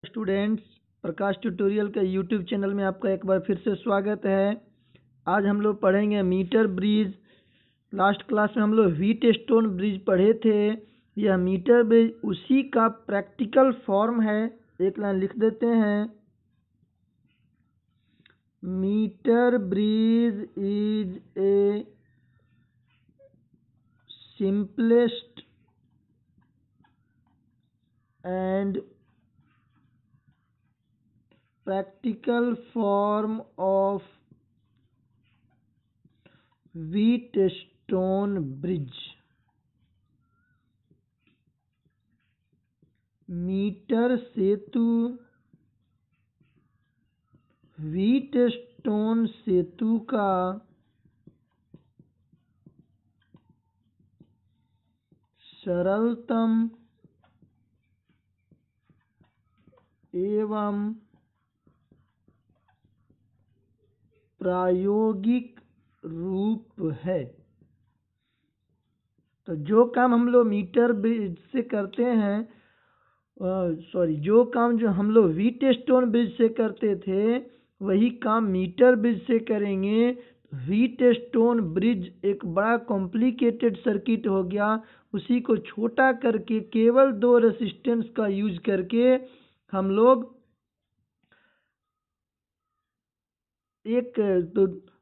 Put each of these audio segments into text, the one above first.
Students, प्रकाश tutorial के YouTube channel में आपका एक बार फिर से स्वागत है। आज हम लोग पढ़ेंगे मीटर ब्रिज। लास्ट क्लास में हम लोग व्हीट स्टोन ब्रिज पढ़े थे। यह मीटर ब्रिज उसी का प्रैक्टिकल फॉर्म है। एक लाइन लिख देते हैं। Metre bridge is a simplest and practical form of Wheatstone bridge. Metre सेतु व्हीटस्टोन सेतु का सरलतम एवं प्रायोगिक रूप है। तो जो काम हम लोग मीटर ब्रिज से करते हैं, जो काम जो हम लोग व्हीटस्टोन ब्रिज से करते थे वही काम मीटर ब्रिज से करेंगे। व्हीटस्टोन ब्रिज एक बड़ा कॉम्प्लिकेटेड सर्किट हो गया। उसी को छोटा करके केवल 2 रेसिस्टेंस का यूज करके हम लोग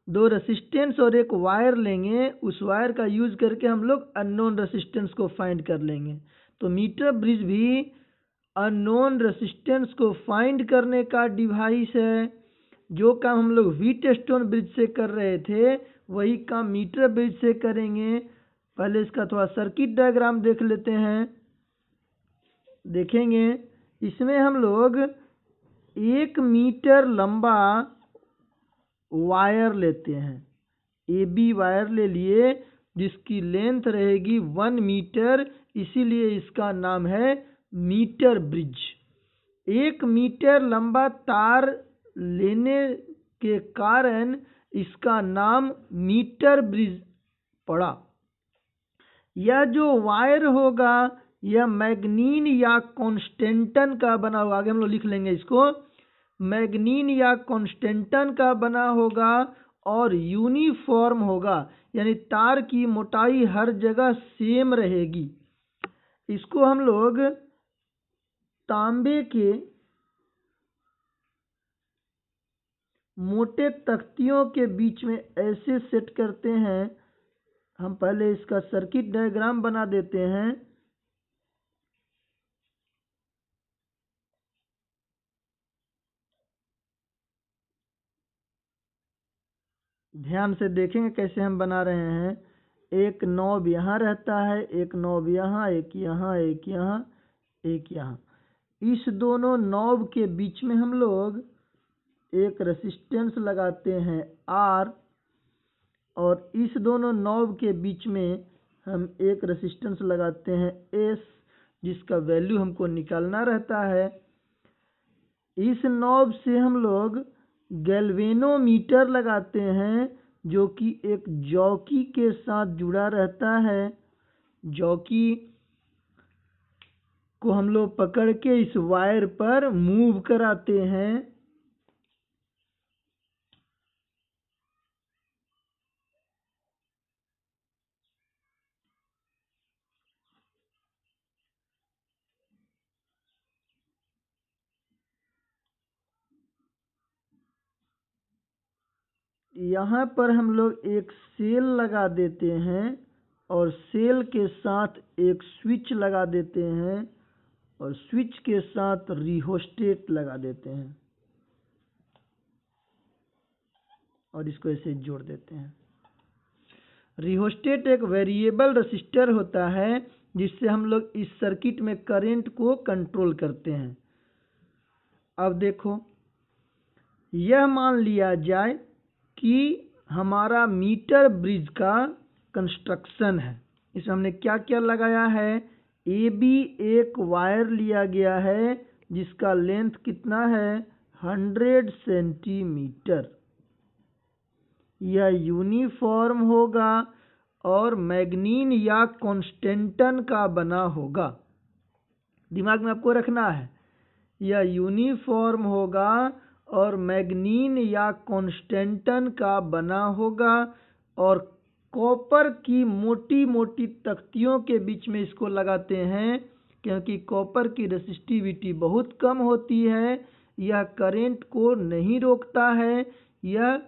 दो रेसिस्टेंस और एक वायर लेंगे। उस वायर का यूज करके हम लोग अननोन रेसिस्टेंस को फाइंड कर लेंगे। तो मीटर ब्रिज भी अननोन रेसिस्टेंस को फाइंड करने का डिवाइस है। जो काम हम लोग व्हीटस्टोन ब्रिज से कर रहे थे वही काम मीटर ब्रिज से करेंगे। पहले इसका थोड़ा सर्किट डायग्राम देख लेते हैं। देखेंगे इसमें हम लोग 1 मीटर लंबा वायर लेते हैं। AB वायर ले लिए जिसकी लेंथ रहेगी 1 मीटर, इसीलिए इसका नाम है मीटर ब्रिज। 1 मीटर लंबा तार लेने के कारण इसका नाम मीटर ब्रिज पड़ा। यह जो वायर होगा यह मैग्नीन या कॉन्स्टेंटन का बना होगा। आगे हम लोग लिख लेंगे इसको। मैग्नीन या कॉन्स्टेंटन का बना होगा और यूनिफॉर्म होगा, यानी तार की मोटाई हर जगह सेम रहेगी। इसको हम लोग तांबे के मोटे तख्तियों के बीच में ऐसे सेट करते हैं। हम पहले इसका सर्किट डायग्राम बना देते हैं। ध्यान से देखेंगे कैसे हम बना रहे हैं। एक नॉब यहाँ रहता है, एक नॉब यहाँ, एक यहाँ, एक यहाँ, एक यहाँ। इस दोनों नॉब के बीच में हम लोग एक रेसिस्टेंस लगाते हैं R, और इस दोनों नॉब के बीच में हम एक रेसिस्टेंस लगाते हैं S, जिसका वैल्यू हमको निकालना रहता है। इस नॉब से हम लोग गैल्वेनोमीटर लगाते हैं जो कि एक जॉकी के साथ जुड़ा रहता है। जॉकी को हम लोग पकड़ के इस वायर पर मूव कराते हैं। यहाँ पर हम लोग एक सेल लगा देते हैं और सेल के साथ एक स्विच लगा देते हैं और स्विच के साथ रिहोस्टेट लगा देते हैं और इसको ऐसे जोड़ देते हैं। रिहोस्टेट एक वेरिएबल रेसिस्टर होता है जिससे हम लोग इस सर्किट में करंट को कंट्रोल करते हैं। अब देखो, यह मान लिया जाए कि हमारा मीटर ब्रिज का कंस्ट्रक्शन है। इसमें हमने क्या क्या लगाया है। AB एक वायर लिया गया है जिसका लेंथ कितना है, 100 सेंटीमीटर। यह यूनिफॉर्म होगा और मैग्नीन या कॉन्स्टेंटन का बना होगा। दिमाग में आपको रखना है यह यूनिफॉर्म होगा और मैग्नीन या कॉन्स्टेंटन का बना होगा और कॉपर की मोटी मोटी तख्तियों के बीच में इसको लगाते हैं क्योंकि कॉपर की रेसिस्टिविटी बहुत कम होती है। यह करंट को नहीं रोकता है, यह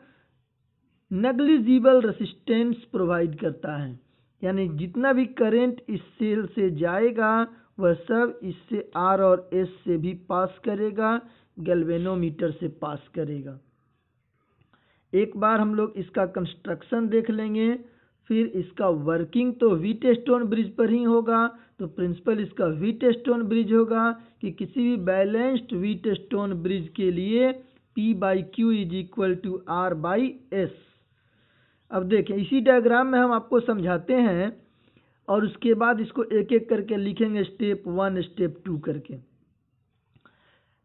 नेग्लिजिबल रेसिस्टेंस प्रोवाइड करता है, यानी जितना भी करंट इस सेल से जाएगा वह सब इससे आर और एस से भी पास करेगा, गैल्वेनोमीटर से पास करेगा। एक बार हम लोग इसका कंस्ट्रक्शन देख लेंगे, फिर इसका वर्किंग तो व्हीटस्टोन ब्रिज पर ही होगा। तो प्रिंसिपल इसका व्हीटस्टोन ब्रिज होगा कि किसी भी बैलेंस्ड व्हीटस्टोन ब्रिज के लिए P/Q = R/S। अब देखें, इसी डायग्राम में हम आपको समझाते हैं और उसके बाद इसको एक एक करके लिखेंगे, स्टेप 1 स्टेप 2 करके।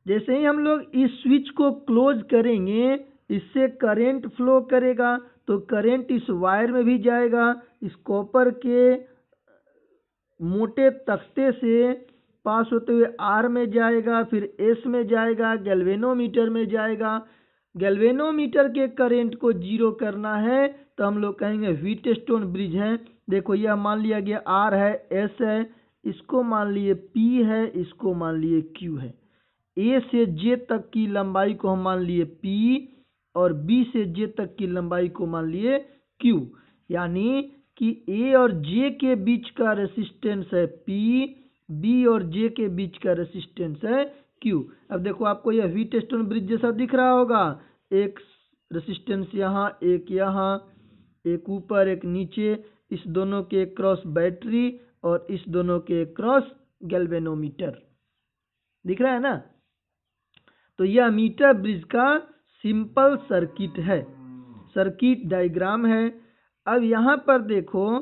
जैसे ही हम लोग इस स्विच को क्लोज करेंगे, इससे करंट फ्लो करेगा, तो करंट इस वायर में भी जाएगा, इस कॉपर के मोटे तख्ते से पास होते हुए आर में जाएगा, फिर एस में जाएगा, गैल्वेनोमीटर में जाएगा। गैल्वेनोमीटर के करंट को जीरो करना है तो हम लोग कहेंगे व्हीटस्टोन ब्रिज है। देखो, यह मान लिया गया आर है, एस है, इसको मान लिए पी है, इसको मान लिए क्यू है। ए से जे तक की लंबाई को हम मान लिए पी और बी से जे तक की लंबाई को मान लिए क्यू, यानी कि ए और जे के बीच का रेसिस्टेंस है पी, बी और जे के बीच का रेसिस्टेंस है क्यू। अब देखो, आपको यह व्हीटस्टोन ब्रिज जैसा दिख रहा होगा, एक रेसिस्टेंस यहाँ, एक यहाँ, एक ऊपर एक नीचे, इस दोनों के क्रॉस बैटरी और इस दोनों के क्रॉस गैल्वेनोमीटर दिख रहा है ना। तो यह मीटर ब्रिज का सिंपल सर्किट है, सर्किट डायग्राम है। अब यहाँ पर देखो,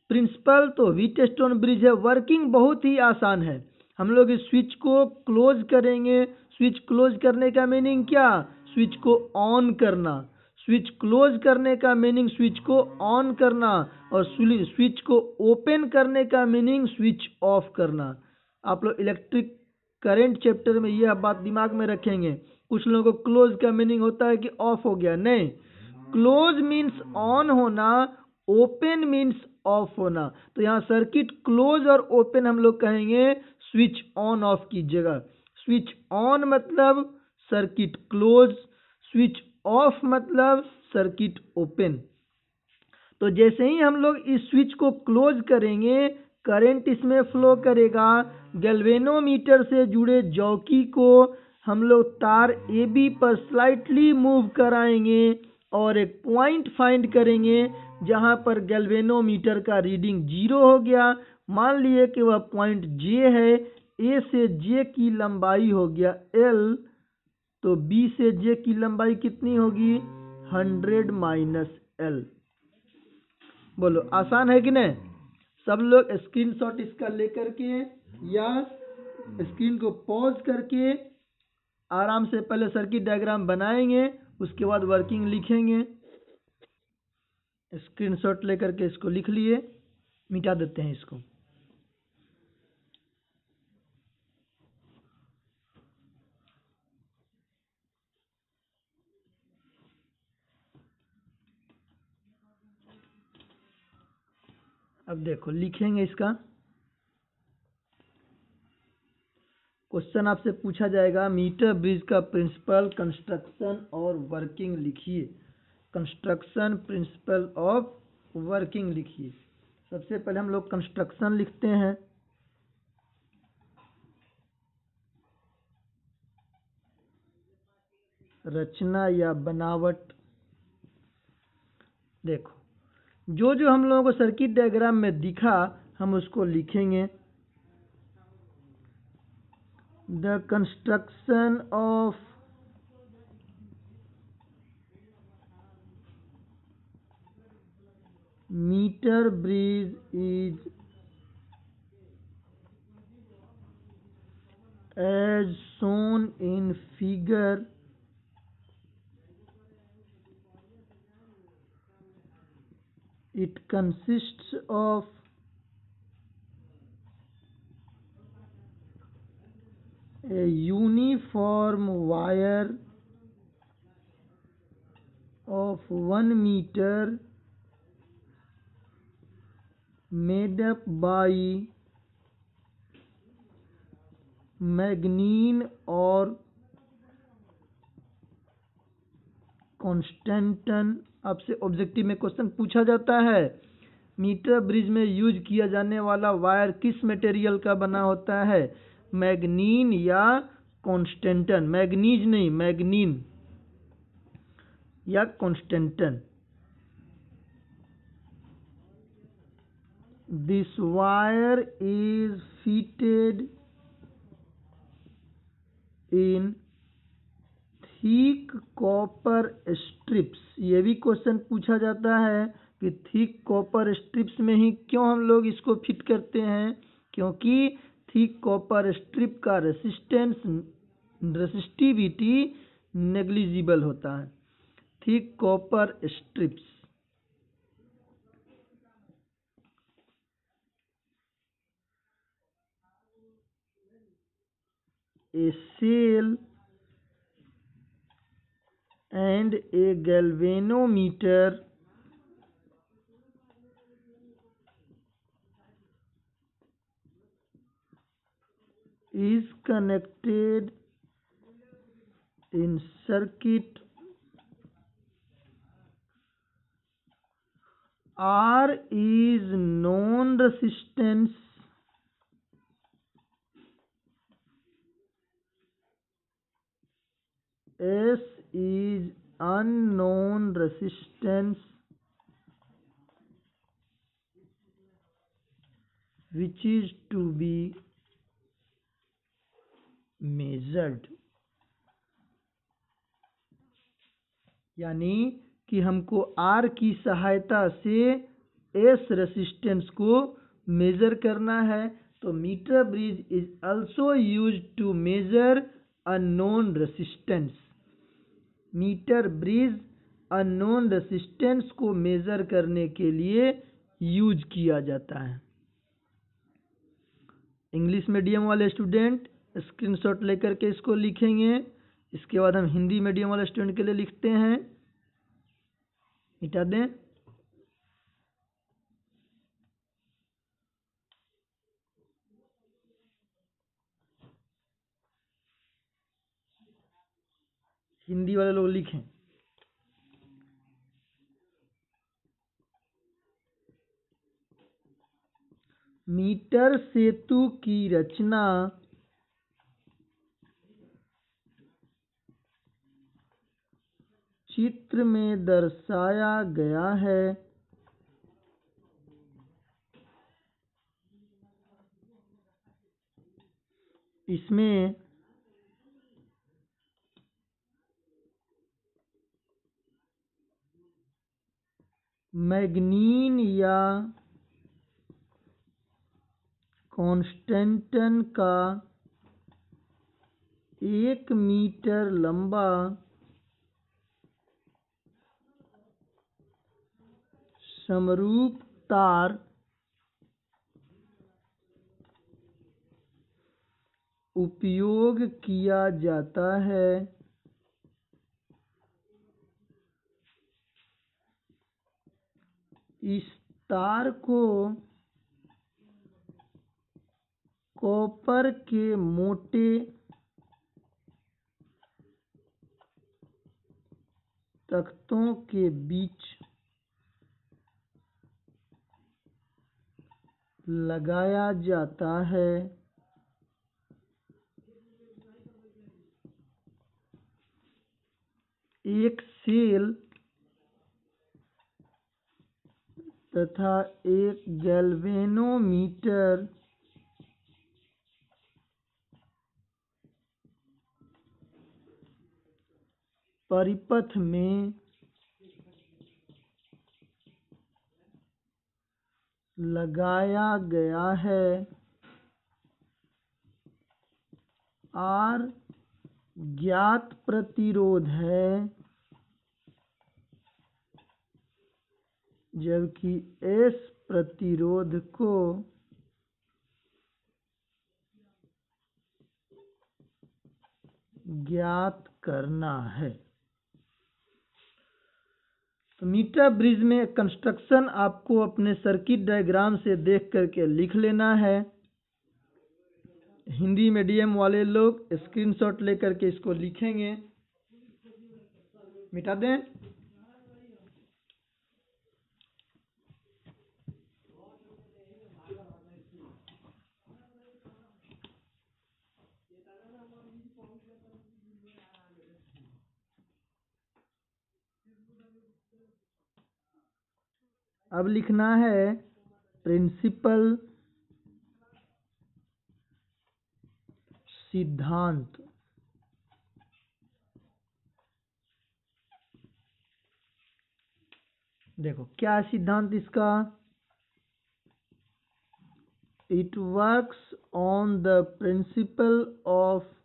प्रिंसिपल तो व्हीटस्टोन ब्रिज है, वर्किंग बहुत ही आसान है। हम लोग इस स्विच को क्लोज करेंगे। स्विच क्लोज करने का मीनिंग क्या? स्विच को ऑन करना। स्विच क्लोज करने का मीनिंग स्विच को ऑन करना, और स्विच को ओपन करने का मीनिंग स्विच ऑफ करना। आप लोग इलेक्ट्रिक करंट चैप्टर में यह बात दिमाग में रखेंगे। कुछ लोगों को क्लोज का मीनिंग होता है कि ऑफ हो गया, नहीं, क्लोज मीन्स ऑन होना, ओपन मीन्स ऑफ होना। तो यहाँ सर्किट क्लोज और ओपन हम लोग कहेंगे स्विच ऑन ऑफ की जगह। स्विच ऑन मतलब सर्किट क्लोज, स्विच ऑफ मतलब सर्किट ओपन। तो जैसे ही हम लोग इस स्विच को क्लोज करेंगे, करंट इसमें फ्लो करेगा। गैल्वेनोमीटर से जुड़े जॉकी को हम लोग तार AB पर स्लाइटली मूव कराएंगे और एक पॉइंट फाइंड करेंगे जहां पर गैल्वेनोमीटर का रीडिंग 0 हो गया। मान लिए कि वह पॉइंट J है। A से J की लंबाई हो गया L, तो B से J की लंबाई कितनी होगी? 100 - L। बोलो, आसान है कि नहीं? सब लोग स्क्रीनशॉट इसका लेकर के या स्क्रीन को पॉज करके आराम से पहले सर्किट डायग्राम बनाएंगे, उसके बाद वर्किंग लिखेंगे। स्क्रीनशॉट लेकर के इसको लिख लिए, मिटा देते हैं इसको। अब देखो, लिखेंगे इसका। क्वेश्चन आपसे पूछा जाएगा, मीटर ब्रिज का प्रिंसिपल, कंस्ट्रक्शन और वर्किंग लिखिए। कंस्ट्रक्शन, प्रिंसिपल ऑफ वर्किंग लिखिए। सबसे पहले हम लोग कंस्ट्रक्शन लिखते हैं। रचना या बनावट। देखो, जो जो हम लोगों को सर्किट डायग्राम में दिखा हम उसको लिखेंगे। The construction of meter bridge is as shown in figure. It consists of A uniform wire of 1 meter made up by मैग्नीन और कॉन्स्टेंटन। आपसे ऑब्जेक्टिव में क्वेश्चन पूछा जाता है, मीटर ब्रिज में यूज किया जाने वाला वायर किस मटेरियल का बना होता है, मैग्नीन या कॉन्स्टेंटन। मैग्नीज नहीं, मैग्नीन या constantan. This wire is fitted in thick copper strips. ये भी क्वेश्चन पूछा जाता है कि थिक कॉपर स्ट्रिप्स में ही क्यों हम लोग इसको फिट करते हैं, क्योंकि थिक कॉपर स्ट्रिप का रेसिस्टिविटी नेग्लिजिबल होता है। Thick copper strips. A cell and a galvanometer is connected in circuit. R is known resistance. S is unknown resistance, which is to be measured। यानी कि हमको R की सहायता से S resistance को मेजर करना है। तो metre bridge is also used to measure unknown resistance. Metre bridge unknown resistance को मेजर करने के लिए यूज किया जाता है। इंग्लिश मीडियम वाले स्टूडेंट स्क्रीनशॉट लेकर के इसको लिखेंगे। इसके बाद हम हिंदी मीडियम वाले स्टूडेंट के लिए लिखते हैं, मिटा दें। हिंदी वाले लोग लिखें। मीटर सेतु की रचना चित्र में दर्शाया गया है। इसमें मैग्नीन या कॉन्स्टेंटन का 1 मीटर लंबा समरूप तार उपयोग किया जाता है। इस तार को कॉपर के मोटे तख्तों के बीच लगाया जाता है। एक सेल तथा एक गैल्वेनोमीटर परिपथ में लगाया गया है। R ज्ञात प्रतिरोध है, जबकि S प्रतिरोध को ज्ञात करना है। तो मीटर ब्रिज में कंस्ट्रक्शन आपको अपने सर्किट डायग्राम से देख करके लिख लेना है। हिंदी मीडियम वाले लोग स्क्रीनशॉट लेकर के इसको लिखेंगे। मिटा दें। अब लिखना है प्रिंसिपल, सिद्धांत। देखो क्या है सिद्धांत इसका। It works on the principle of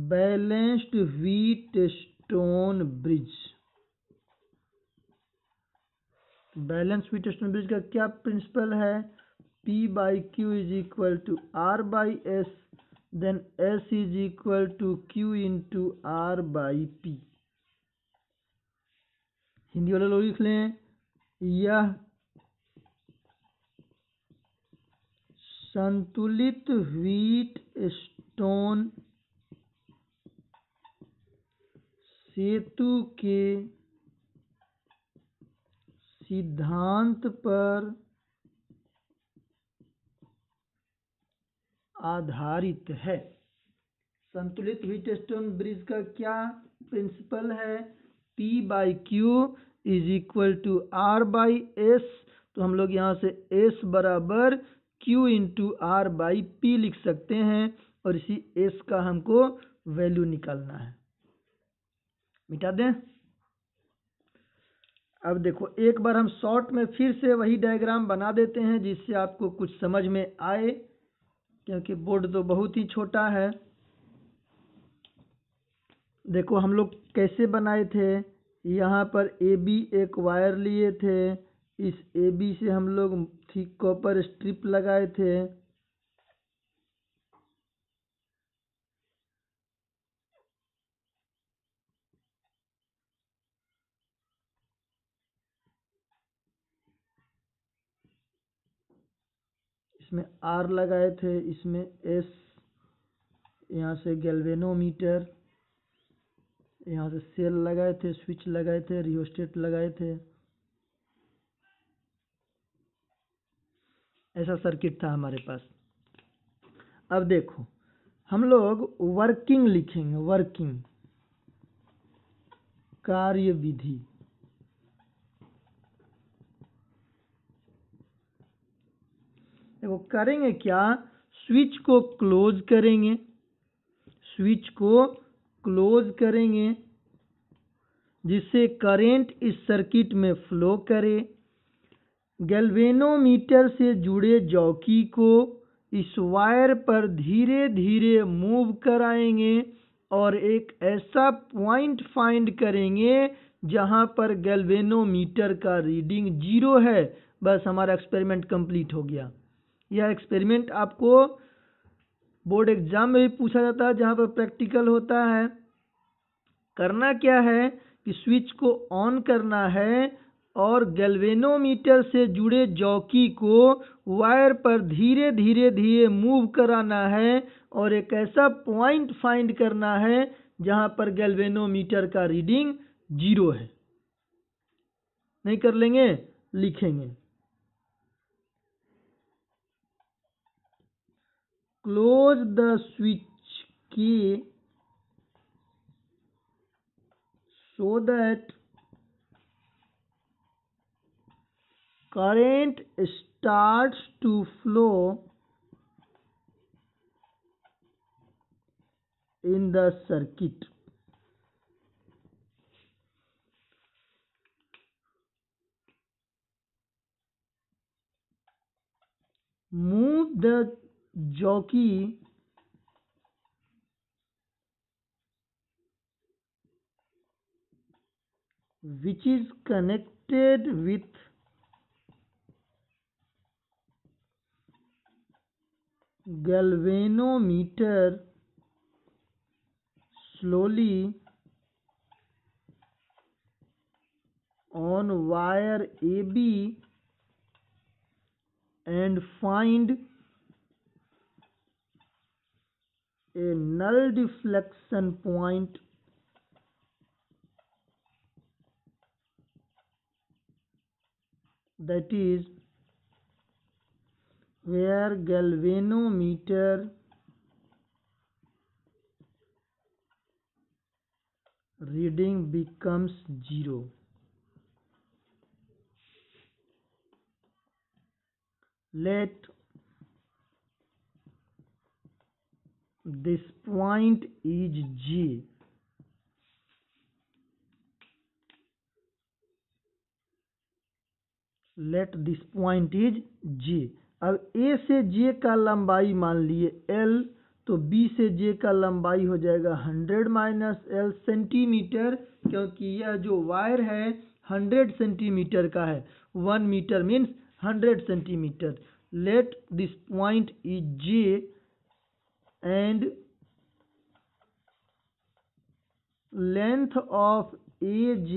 balanced Wheatstone bridge. Balance Wheatstone bridge का क्या प्रिंसिपल है? P/Q is equal to R/S, then S is equal to Q into R/P। Hindi वाले लोग लिख लें, यह संतुलित व्हीट स्टोन सेतु के सिद्धांत पर आधारित है। संतुलित व्हीट स्टोन ब्रिज का क्या प्रिंसिपल है? P/Q is equal to R/S। तो हम लोग यहाँ से S बराबर Q इंटू R/P लिख सकते हैं और इसी S का हमको वैल्यू निकालना है। मिटा दें। अब देखो एक बार हम शॉर्ट में फिर से वही डायग्राम बना देते हैं जिससे आपको कुछ समझ में आए, क्योंकि बोर्ड तो बहुत ही छोटा है। देखो हम लोग कैसे बनाए थे। यहाँ पर AB एक वायर लिए थे, इस AB से हम लोग थिक कॉपर स्ट्रिप लगाए थे। इसमें R लगाए थे, इसमें S, यहाँ से गैल्वेनोमीटर, यहाँ से सेल लगाए थे, स्विच लगाए थे, रियोस्टेट लगाए थे। ऐसा सर्किट था हमारे पास। अब देखो हम लोग वर्किंग लिखेंगे। वर्किंग कार्य विधि। देखो करेंगे क्या, स्विच को क्लोज करेंगे, स्विच को क्लोज करेंगे जिससे करंट इस सर्किट में फ्लो करे। गैल्वेनोमीटर से जुड़े जॉकी को इस वायर पर धीरे धीरे मूव कराएंगे और एक ऐसा पॉइंट फाइंड करेंगे जहां पर गैल्वेनोमीटर का रीडिंग 0 है। बस हमारा एक्सपेरिमेंट कंप्लीट हो गया। यह एक्सपेरिमेंट आपको बोर्ड एग्जाम में भी पूछा जाता है, जहां पर प्रैक्टिकल होता है। करना क्या है कि स्विच को ऑन करना है और गैल्वेनोमीटर से जुड़े जॉकी को वायर पर धीरे धीरे धीरे मूव कराना है और एक ऐसा पॉइंट फाइंड करना है जहां पर गैल्वेनोमीटर का रीडिंग 0 है। नहीं कर लेंगे, लिखेंगे। क्लोज द स्विच की so that current starts to flow in the circuit. Move the jockey which is connected with galvanometer slowly on wire AB and find a null deflection point that is where galvanometer reading becomes 0. Let this point is J. Let this point is J. अब A से J का लंबाई मान लिए L, तो B से J का लंबाई हो जाएगा 100 माइनस L सेंटीमीटर, क्योंकि यह जो वायर है 100 सेंटीमीटर का है. 1 metre means 100 centimetre. Let this point is J and length of AJ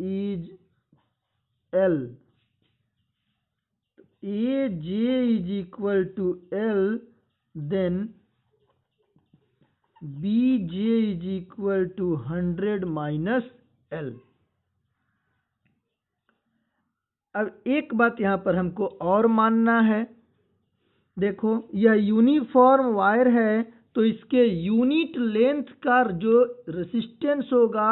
is L. AJ is equal to L, then BJ is equal to 100 minus L. अब एक बात यहाँ पर हमको और मानना है. देखो, यह यूनिफॉर्म वायर है, तो इसके यूनिट लेंथ का जो रेसिस्टेंस होगा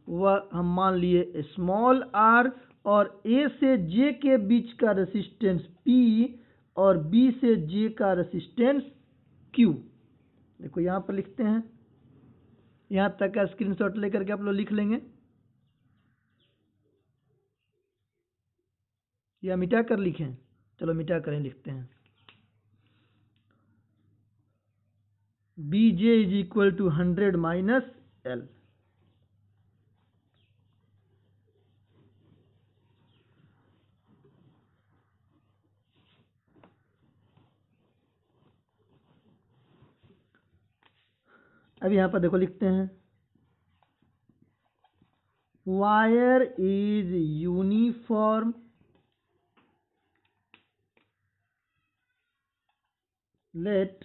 वह हम मान लिए स्मॉल r, और A से J के बीच का रेसिस्टेंस P और B से J का रेसिस्टेंस Q. देखो यहाँ पर लिखते हैं, यहाँ तक का स्क्रीनशॉट लेकर के आप लोग लिख लेंगे या मिटा कर लिखें. चलो मिटा करें, लिखते हैं. BJ is equal to 100 minus L. अब यहाँ पर देखो लिखते हैं, wire is uniform let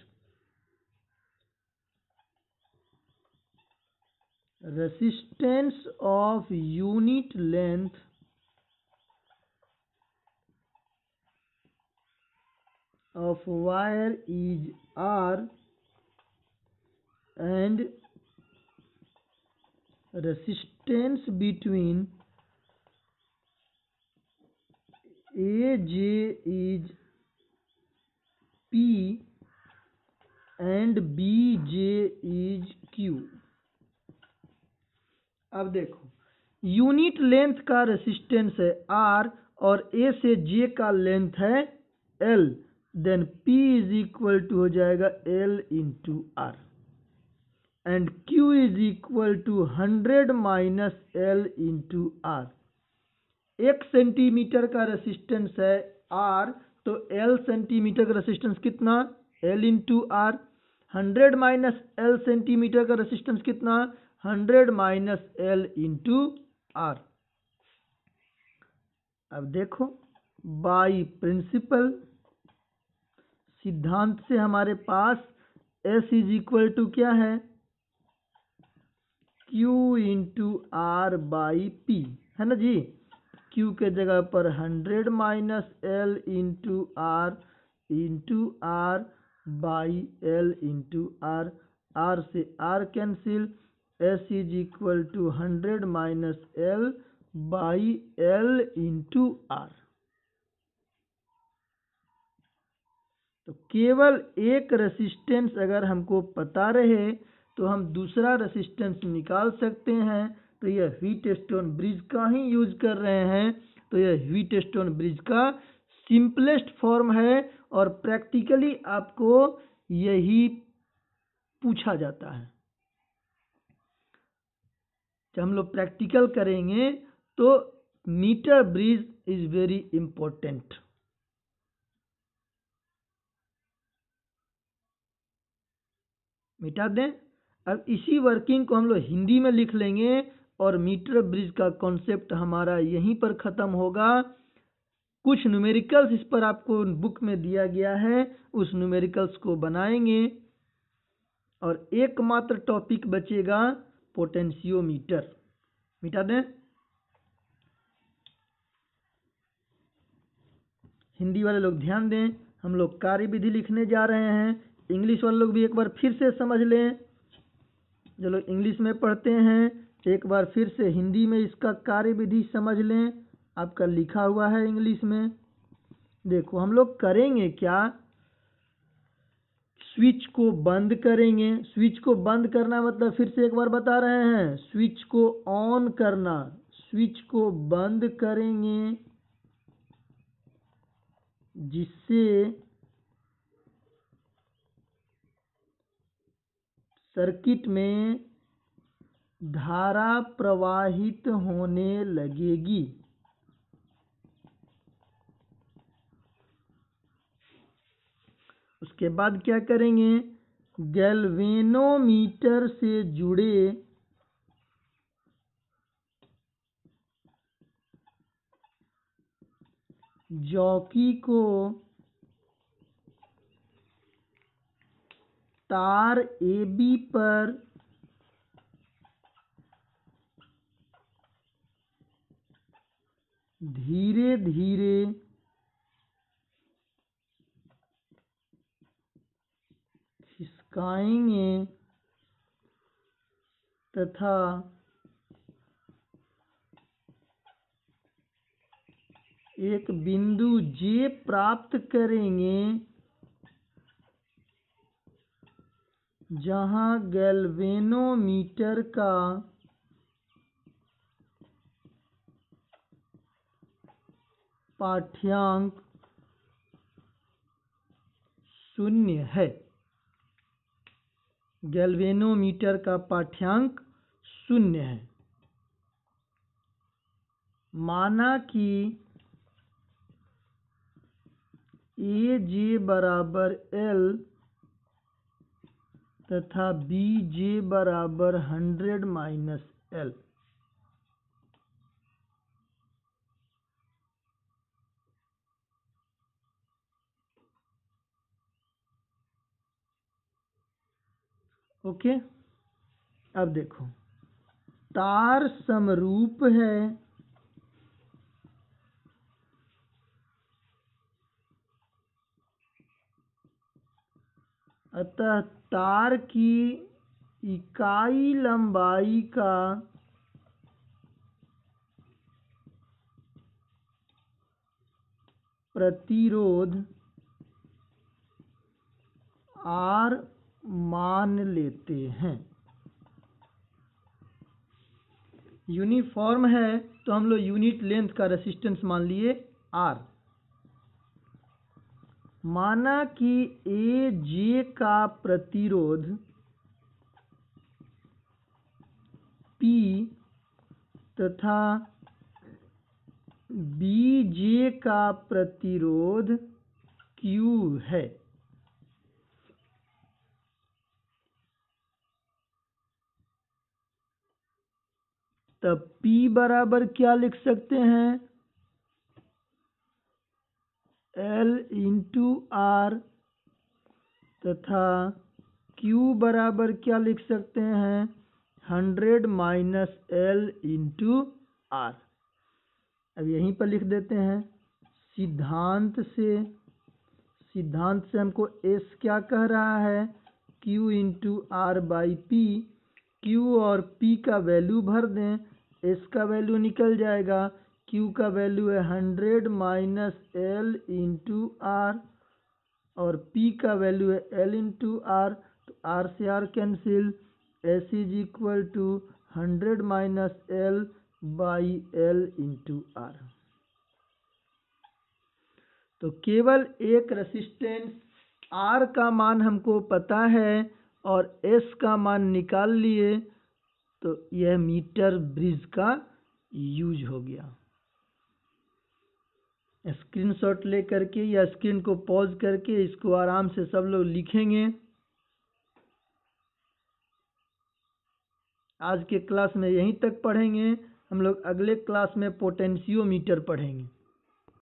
resistance of unit length of wire is R and resistance between AJ is P and BJ is Q. अब देखो, यूनिट लेंथ का रेसिस्टेंस है R और A से J का लेंथ है L, then P is equal to हो जाएगा L into R and Q is equal to 100 minus L into R. 1 centimetre का रेसिस्टेंस है R, तो L सेंटीमीटर का रेसिस्टेंस कितना? L into R. 100 minus L centimetre का resistance कितना? 100 minus L into R. अब देखो, बाई प्रिंसिपल सिद्धांत से हमारे पास S इज इक्वल टू क्या है? Q into R by P, है ना जी. Q के जगह पर 100 minus L into R by L into R. R से R cancel. S is equal to 100 minus L by L into R. तो केवल एक रेसिस्टेंस अगर हमको पता रहे तो हम दूसरा रेसिस्टेंस निकाल सकते हैं. तो यह व्हीटस्टोन ब्रिज का ही यूज कर रहे हैं, तो यह व्हीटस्टोन ब्रिज का सिंपलेस्ट फॉर्म है और प्रैक्टिकली आपको यही पूछा जाता है. जब हम लोग प्रैक्टिकल करेंगे तो metre bridge is very important. मिटा दें। अब इसी वर्किंग को हम लोग हिंदी में लिख लेंगे और मीटर ब्रिज का कॉन्सेप्ट हमारा यहीं पर ख़त्म होगा। कुछ न्यूमेरिकल्स इस पर आपको बुक में दिया गया है, उस न्यूमेरिकल्स को बनाएंगे और एकमात्र टॉपिक बचेगा पोटेंशियोमीटर। मिटा दें। हिंदी वाले लोग ध्यान दें, हम लोग कार्यविधि लिखने जा रहे हैं। इंग्लिश वाले लोग भी एक बार फिर से समझ लें। जो लोग इंग्लिश में पढ़ते हैं एक बार फिर से हिंदी में इसका कार्यविधि समझ लें। आपका लिखा हुआ है इंग्लिश में। देखो हम लोग करेंगे क्या, स्विच को बंद करेंगे। स्विच को बंद करना मतलब फिर से एक बार बता रहे हैं, स्विच को ऑन करना। स्विच को बंद करेंगे जिससे सर्किट में धारा प्रवाहित होने लगेगी। उसके बाद क्या करेंगे, गैल्वेनोमीटर से जुड़े जॉकी को तार AB पर धीरे धीरे खिसकाएंगे तथा एक बिंदु J प्राप्त करेंगे जहां गैल्वेनोमीटर का पाठ्यांक 0 है। गैल्वेनोमीटर का पाठ्यांक 0 है। माना कि AJ बराबर L तथा BJ बराबर 100 - L। ओके, अब देखो तार समरूप है अतः तार की इकाई लंबाई का प्रतिरोध R मान लेते हैं। यूनिफॉर्म है तो हम लोग यूनिट लेंथ का रेसिस्टेंस मान लिए R। माना कि AJ का प्रतिरोध P तथा BJ का प्रतिरोध Q है। तब P बराबर क्या लिख सकते हैं, L इंटू R तथा Q बराबर क्या लिख सकते हैं, 100 - L इंटू R। अब यहीं पर लिख देते हैं। सिद्धांत से हमको S क्या कह रहा है, Q into R by P। Q और P का वैल्यू भर दें, S का वैल्यू निकल जाएगा। Q का वैल्यू है 100 - L इंटू R और P का वैल्यू है L इंटू R। तो R से R cancel, S is equal to 100 - L by L into R। तो केवल एक रेसिस्टेंस R का मान हमको पता है और S का मान निकाल लिए, तो यह मीटर ब्रिज का यूज हो गया। स्क्रीनशॉट ले करके या स्क्रीन को पॉज करके इसको आराम से सब लोग लिखेंगे। आज के क्लास में यहीं तक पढ़ेंगे। हम लोग अगले क्लास में पोटेंशियोमीटर पढ़ेंगे।